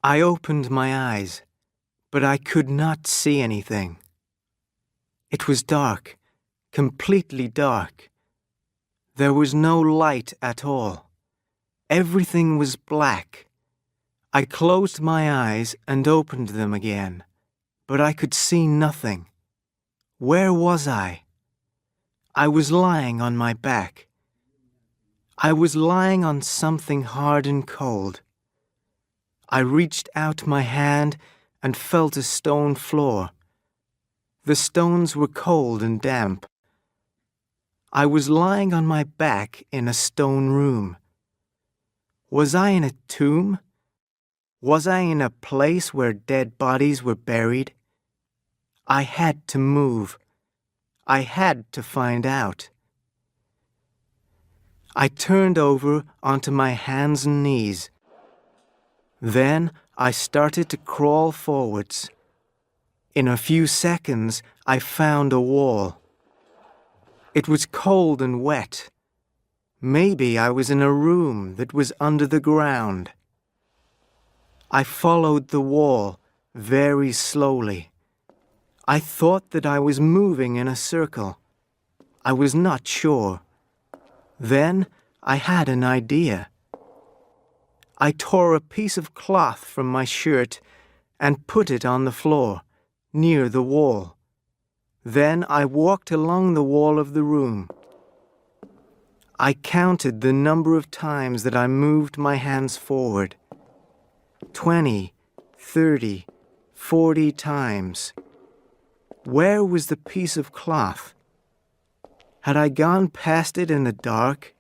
I opened my eyes, but I could not see anything. It was dark, completely dark. There was no light at all. Everything was black. I closed my eyes and opened them again, but I could see nothing. Where was I? I was lying on my back. I was lying on something hard and cold. I reached out my hand and felt a stone floor. The stones were cold and damp. I was lying on my back in a stone room. Was I in a tomb? Was I in a place where dead bodies were buried? I had to move. I had to find out. I turned over onto my hands and knees. Then I started to crawl forwards. In a few seconds, I found a wall. It was cold and wet. Maybe I was in a room that was under the ground. I followed the wall very slowly. I thought that I was moving in a circle. I was not sure. Then I had an idea. I tore a piece of cloth from my shirt and put it on the floor, near the wall. Then I walked along the wall of the room. I counted the number of times that I moved my hands forward. 20, 30, 40 times. Where was the piece of cloth? Had I gone past it in the dark?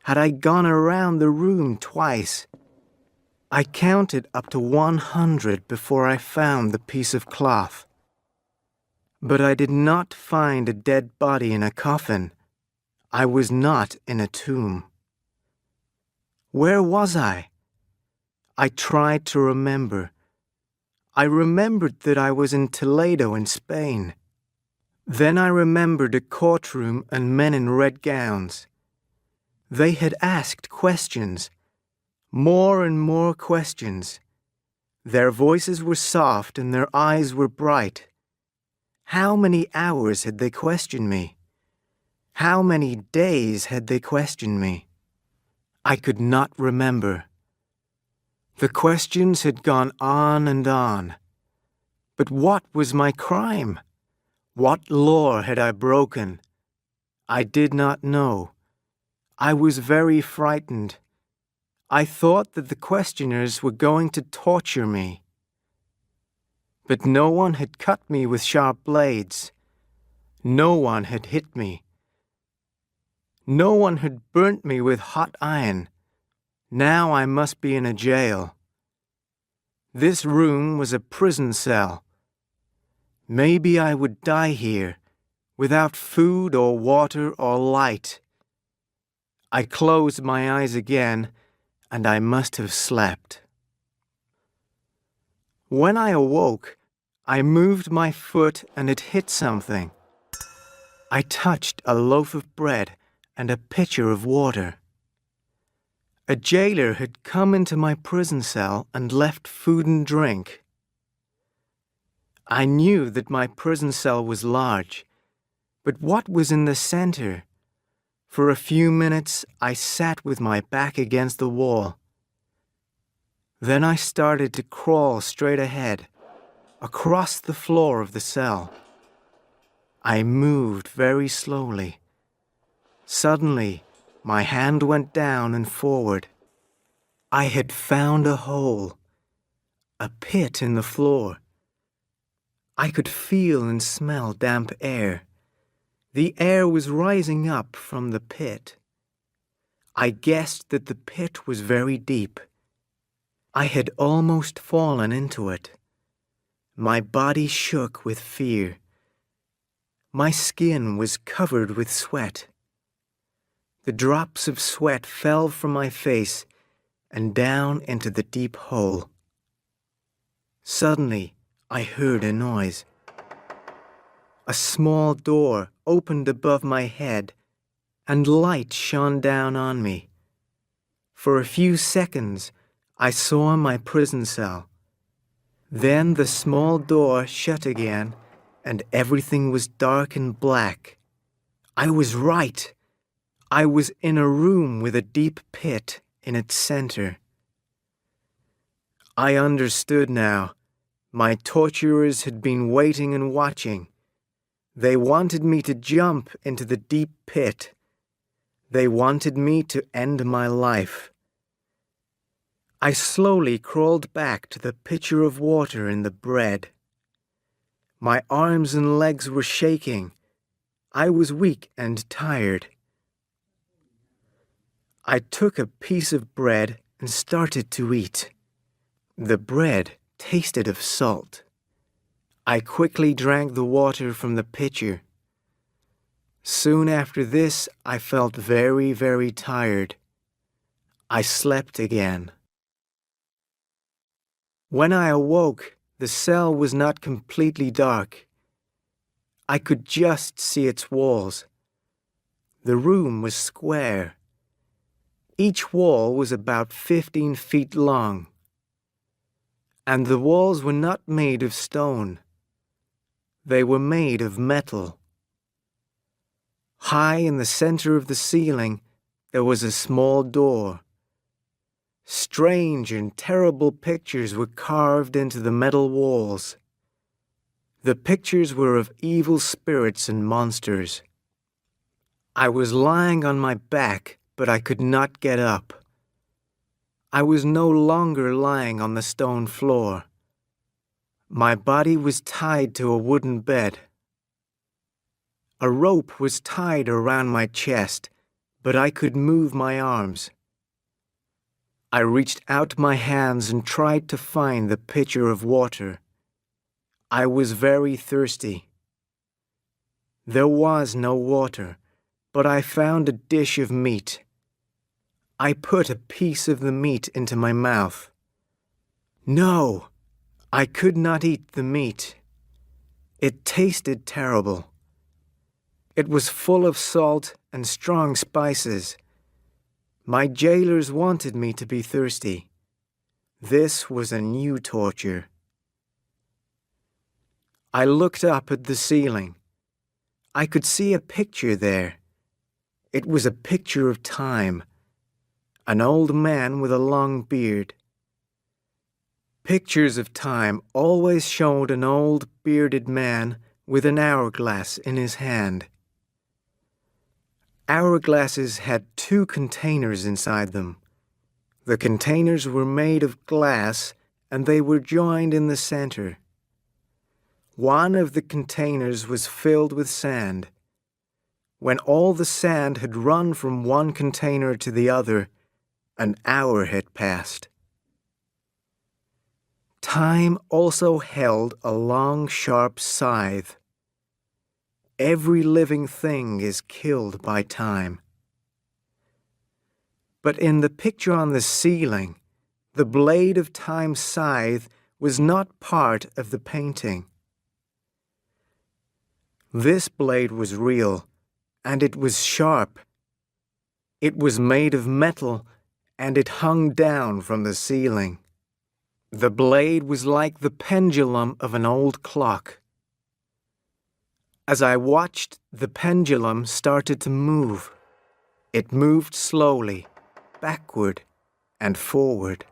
Had I gone around the room twice? I counted up to 100 before I found the piece of cloth. But I did not find a dead body in a coffin. I was not in a tomb. Where was I? I tried to remember. I remembered that I was in Toledo in Spain. Then I remembered a courtroom and men in red gowns. They had asked questions, more and more questions. Their voices were soft and their eyes were bright. How many hours had they questioned me? How many days had they questioned me? I could not remember. The questions had gone on and on. But what was my crime? What law had I broken? I did not know. I was very frightened. I thought that the questioners were going to torture me. But no one had cut me with sharp blades. No one had hit me. No one had burnt me with hot iron. Now I must be in a jail. This room was a prison cell. Maybe I would die here, without food or water or light. I closed my eyes again, and I must have slept. When I awoke, I moved my foot and it hit something. I touched a loaf of bread and a pitcher of water. A jailer had come into my prison cell and left food and drink. I knew that my prison cell was large, but what was in the center? For a few minutes, I sat with my back against the wall. Then I started to crawl straight ahead, across the floor of the cell. I moved very slowly. Suddenly, my hand went down and forward. I had found a hole, a pit in the floor. I could feel and smell damp air. The air was rising up from the pit. I guessed that the pit was very deep. I had almost fallen into it. My body shook with fear. My skin was covered with sweat. The drops of sweat fell from my face and down into the deep hole. Suddenly, I heard a noise. A small door opened above my head, and light shone down on me. For a few seconds, I saw my prison cell. Then the small door shut again, and everything was dark and black. I was right. I was in a room with a deep pit in its center. I understood now. My torturers had been waiting and watching. They wanted me to jump into the deep pit. They wanted me to end my life. I slowly crawled back to the pitcher of water and the bread. My arms and legs were shaking. I was weak and tired. I took a piece of bread and started to eat. The bread tasted of salt. I quickly drank the water from the pitcher. Soon after this, I felt very, very tired. I slept again. When I awoke, the cell was not completely dark. I could just see its walls. The room was square. Each wall was about 15 feet long. And the walls were not made of stone. They were made of metal. High in the center of the ceiling, there was a small door. Strange and terrible pictures were carved into the metal walls. The pictures were of evil spirits and monsters. I was lying on my back, but I could not get up. I was no longer lying on the stone floor. My body was tied to a wooden bed. A rope was tied around my chest, but I could move my arms. I reached out my hands and tried to find the pitcher of water. I was very thirsty. There was no water, but I found a dish of meat. I put a piece of the meat into my mouth. No, I could not eat the meat. It tasted terrible. It was full of salt and strong spices. My jailers wanted me to be thirsty. This was a new torture. I looked up at the ceiling. I could see a picture there. It was a picture of time. An old man with a long beard. Pictures of time always showed an old bearded man with an hourglass in his hand. Hourglasses had 2 containers inside them. The containers were made of glass and they were joined in the center. One of the containers was filled with sand. When all the sand had run from one container to the other, an hour had passed. Time also held a long, sharp scythe. Every living thing is killed by time. But in the picture on the ceiling, the blade of Time's scythe was not part of the painting. This blade was real, and it was sharp. It was made of metal, and it hung down from the ceiling. The blade was like the pendulum of an old clock. As I watched, the pendulum started to move. It moved slowly, backward and forward.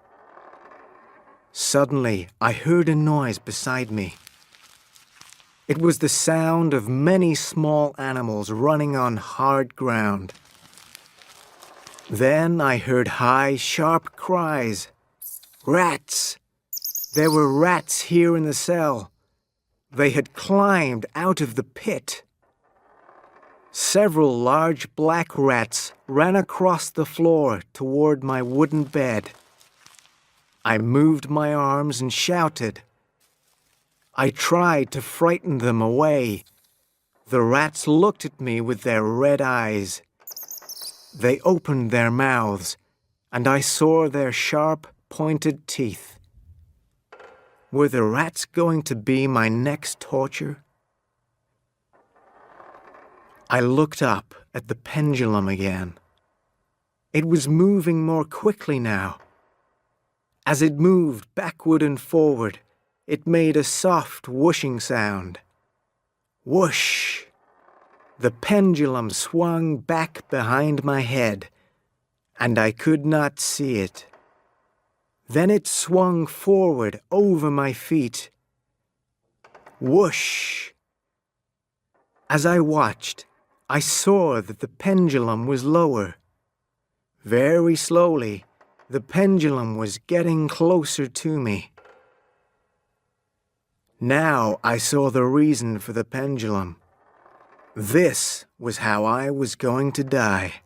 Suddenly, I heard a noise beside me. It was the sound of many small animals running on hard ground. Then I heard high, sharp cries. Rats! There were rats here in the cell. They had climbed out of the pit. Several large black rats ran across the floor toward my wooden bed. I moved my arms and shouted. I tried to frighten them away. The rats looked at me with their red eyes. They opened their mouths, and I saw their sharp, pointed teeth. Were the rats going to be my next torture? I looked up at the pendulum again. It was moving more quickly now. As it moved backward and forward, it made a soft whooshing sound. Whoosh! The pendulum swung back behind my head, and I could not see it. Then it swung forward over my feet. Whoosh! As I watched, I saw that the pendulum was lower. Very slowly, the pendulum was getting closer to me. Now I saw the reason for the pendulum. This was how I was going to die.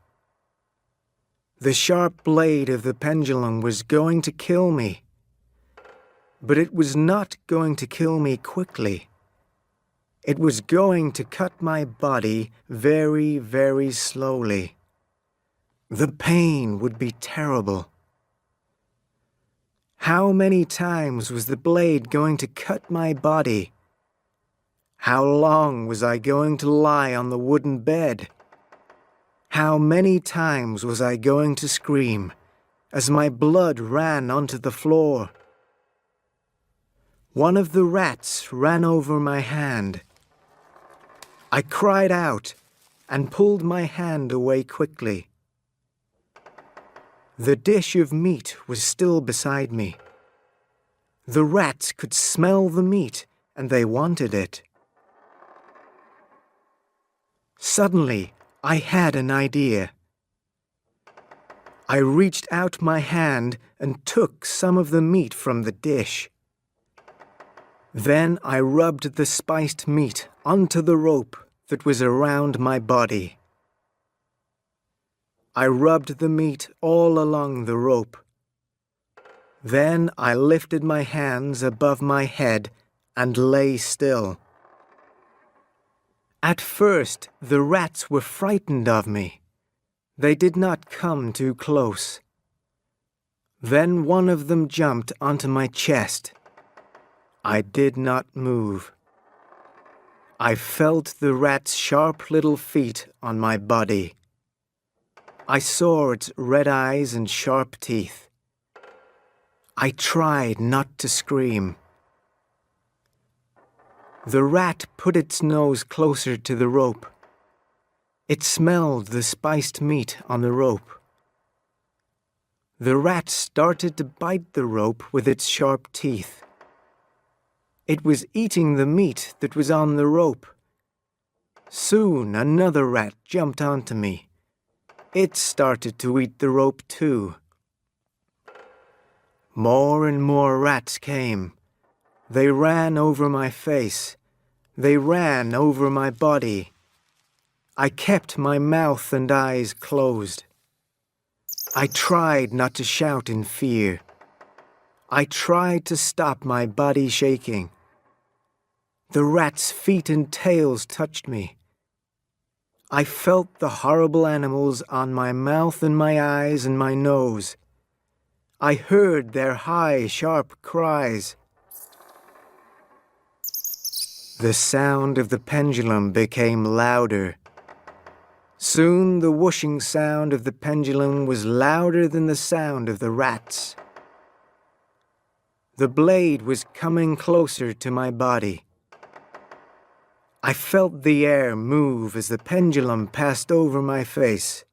The sharp blade of the pendulum was going to kill me. But it was not going to kill me quickly. It was going to cut my body very, very slowly. The pain would be terrible. How many times was the blade going to cut my body? How long was I going to lie on the wooden bed? How many times was I going to scream as my blood ran onto the floor? One of the rats ran over my hand. I cried out and pulled my hand away quickly. The dish of meat was still beside me. The rats could smell the meat and they wanted it. Suddenly, I had an idea. I reached out my hand and took some of the meat from the dish. Then I rubbed the spiced meat onto the rope that was around my body. I rubbed the meat all along the rope. Then I lifted my hands above my head and lay still. At first, the rats were frightened of me. They did not come too close. Then one of them jumped onto my chest. I did not move. I felt the rat's sharp little feet on my body. I saw its red eyes and sharp teeth. I tried not to scream. The rat put its nose closer to the rope. It smelled the spiced meat on the rope. The rat started to bite the rope with its sharp teeth. It was eating the meat that was on the rope. Soon another rat jumped onto me. It started to eat the rope too. More and more rats came. They ran over my face. They ran over my body. I kept my mouth and eyes closed. I tried not to shout in fear. I tried to stop my body shaking. The rats' feet and tails touched me. I felt the horrible animals on my mouth and my eyes and my nose. I heard their high, sharp cries. The sound of the pendulum became louder. Soon the whooshing sound of the pendulum was louder than the sound of the rats. The blade was coming closer to my body. I felt the air move as the pendulum passed over my face.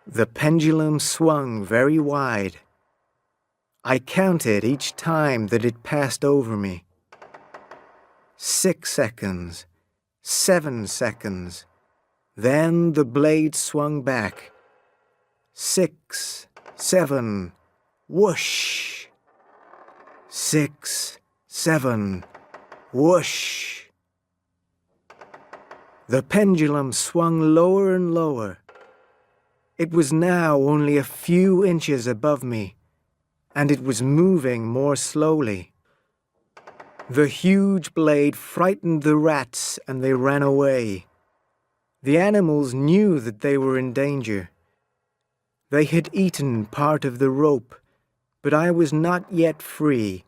The pendulum swung very wide. I counted each time that it passed over me. 6 seconds, 7 seconds. Then the blade swung back. 6, 7, whoosh. 6, 7, whoosh. The pendulum swung lower and lower. It was now only a few inches above me, and it was moving more slowly. The huge blade frightened the rats, and they ran away. The animals knew that they were in danger. They had eaten part of the rope, but I was not yet free.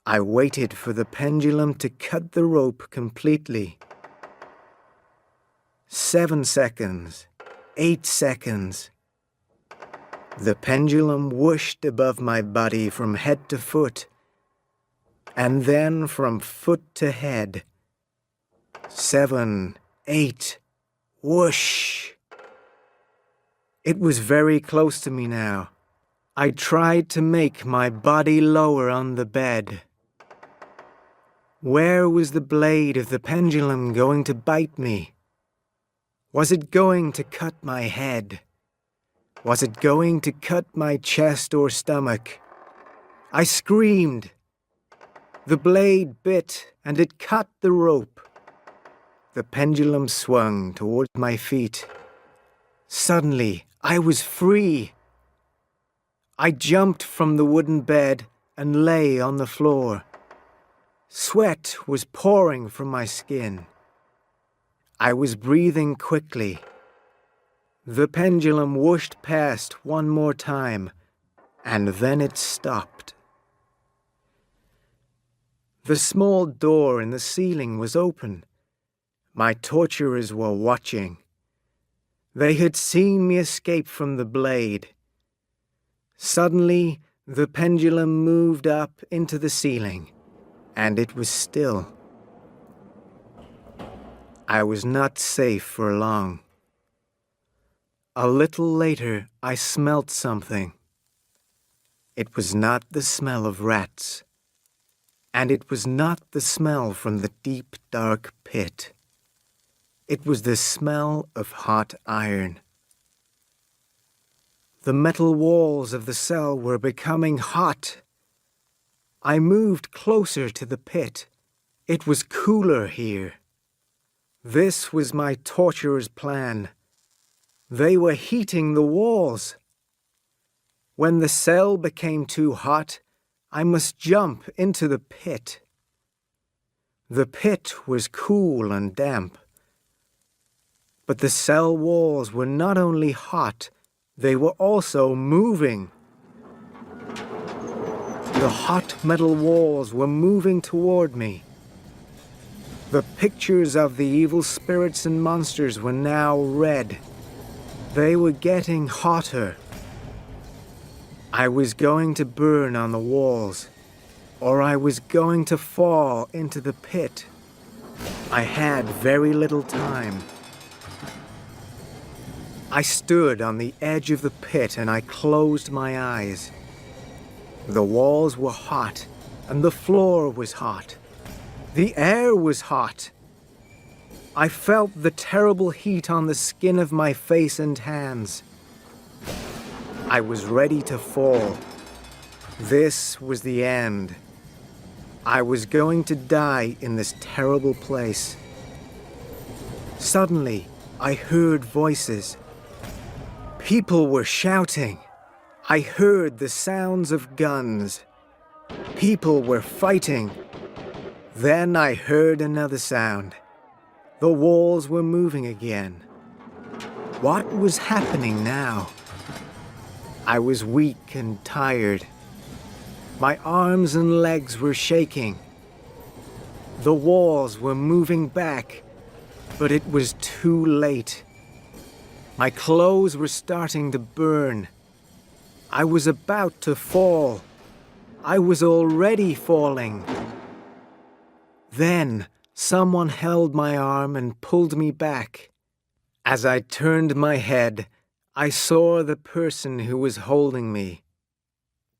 I waited for the pendulum to cut the rope completely. 7 seconds, 8 seconds. The pendulum whooshed above my body from head to foot, and then from foot to head. 7, 8, whoosh! It was very close to me now. I tried to make my body lower on the bed. Where was the blade of the pendulum going to bite me? Was it going to cut my head? Was it going to cut my chest or stomach? I screamed. The blade bit and it cut the rope. The pendulum swung toward my feet. Suddenly, I was free. I jumped from the wooden bed and lay on the floor. Sweat was pouring from my skin. I was breathing quickly. The pendulum whooshed past one more time, and then it stopped. The small door in the ceiling was open. My torturers were watching. They had seen me escape from the blade. Suddenly, the pendulum moved up into the ceiling, and it was still. I was not safe for long. A little later, I smelt something. It was not the smell of rats, and it was not the smell from the deep, dark pit. It was the smell of hot iron. The metal walls of the cell were becoming hot. I moved closer to the pit. It was cooler here. This was my torturer's plan. They were heating the walls. When the cell became too hot, I must jump into the pit. The pit was cool and damp. But the cell walls were not only hot, they were also moving. The hot metal walls were moving toward me. The pictures of the evil spirits and monsters were now red. They were getting hotter. I was going to burn on the walls, or I was going to fall into the pit. I had very little time. I stood on the edge of the pit and I closed my eyes. The walls were hot and the floor was hot. The air was hot. I felt the terrible heat on the skin of my face and hands. I was ready to fall. This was the end. I was going to die in this terrible place. Suddenly, I heard voices. People were shouting. I heard the sounds of guns. People were fighting. Then I heard another sound. The walls were moving again. What was happening now? I was weak and tired. My arms and legs were shaking. The walls were moving back, but it was too late. My clothes were starting to burn. I was about to fall. I was already falling. Then someone held my arm and pulled me back. As I turned my head, I saw the person who was holding me.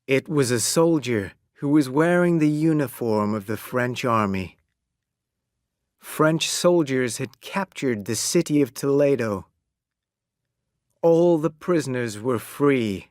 It was a soldier who was wearing the uniform of the French army. French soldiers had captured the city of Toledo. All the prisoners were free.